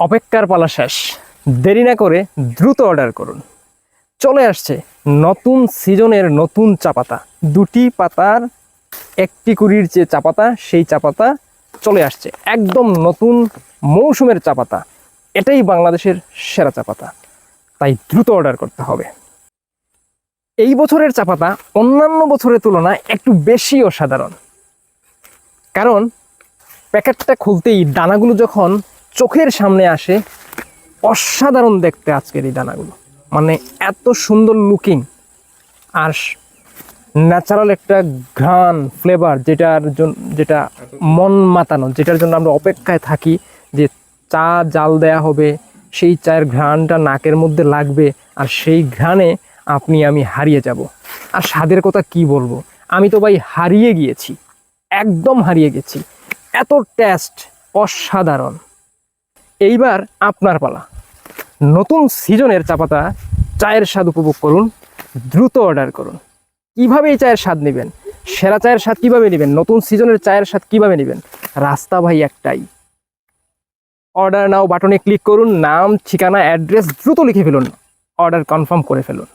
অপেক্ষার পালা শেষ, দেরি না করে দ্রুত অর্ডার করুন। চলে আসছে নতুন সিজনের নতুন চা পাতা, দুটি পাতার একটি কুড়ির যে চা পাতা, সেই চা পাতা চলে আসছে, একদম নতুন মৌসুমের চা পাতা। এটাই বাংলাদেশের সেরা চা পাতা, তাই দ্রুত অর্ডার করতে হবে। এই বছরের চা পাতা অন্যান্য বছরের তুলনায় একটু বেশি অসাধারণ, কারণ প্যাকেটটা খুলতেই দানাগুলো যখন চোখের সামনে আসে, অসাধারণ দেখতে আজকের এই দানাগুলো, মানে এত সুন্দর লুকিং আর ন্যাচারাল একটা ঘ্রাণ ফ্লেভার, যেটা মন মাতানো, যেটার জন্য আমরা অপেক্ষায় থাকি যে চা জাল দেয়া হবে, সেই চায়ের ঘ্রাণটা নাকের মধ্যে লাগবে, আর সেই ঘ্রাণে আপনি আমি হারিয়ে যাব। আর স্বাদের কথা কি বলবো, আমি তো ভাই হারিয়ে গিয়েছি, একদম হারিয়ে গেছি, এত টেস্ট অসাধারণ। এইবার আপনার পালা, নতুন সিজনের চা পাতা চায়ের স্বাদ উপভোগ করুন, দ্রুত অর্ডার করুন। কিভাবে এই চায়ের স্বাদ নেবেন, সেরা চায়ের স্বাদ কিভাবে নেবেন, নতুন সিজনের চায়ের স্বাদ কিভাবে নেবেন, রাস্তা ভাই একটাই, অর্ডার নাও বাটনে ক্লিক করুন, নাম ঠিকানা অ্যাড্রেস দ্রুত লিখে ফেলুন, অর্ডার কনফার্ম করে ফেলুন।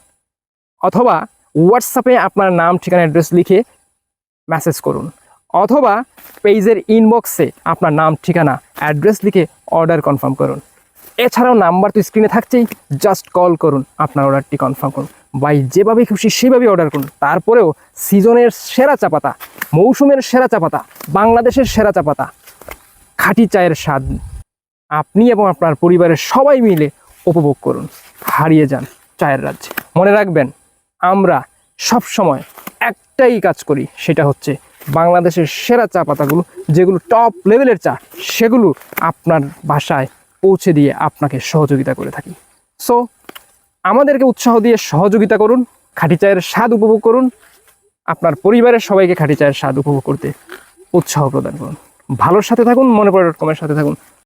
অথবা হোয়াটসঅ্যাপে আপনার নাম ঠিকানা অ্যাড্রেস লিখে মেসেজ করুন, অথবা পেজের ইনবক্সে আপনার নাম ঠিকানা অ্যাড্রেস লিখে অর্ডার কনফার্ম করুন। এছাড়াও নাম্বার তো স্ক্রিনে থাকছেই, জাস্ট কল করুন, আপনার অর্ডারটি কনফার্ম করুন। ভাই যেভাবে খুশি সেভাবেই অর্ডার করুন। তারপরেও সিজনের সেরা চা পাতা, মৌসুমের সেরা চা পাতা, বাংলাদেশের সেরা চা পাতা, খাঁটি চায়ের স্বাদ আপনি এবং আপনার পরিবারের সবাই মিলে উপভোগ করুন, হারিয়ে যান চায়ের রাজ্যে। মনে রাখবেন, আমরা সব সময় একটাই কাজ করি, সেটা হচ্ছে বাংলাদেশের সেরা চা পাতাগুলো, যেগুলো টপ লেভেলের চা, সেগুলো আপনার বাসায় পৌঁছে দিয়ে আপনাকে সহযোগিতা করে থাকি। সো আমাদেরকে উৎসাহ দিয়ে সহযোগিতা করুন, খাঁটি চায়ের স্বাদ উপভোগ করুন, আপনার পরিবারের সবাইকে খাঁটি চায়ের স্বাদ উপভোগ করতে উৎসাহ প্রদান করুন। ভালোর সাথে থাকুন, মনে পড়ে .com-এর সাথে থাকুন।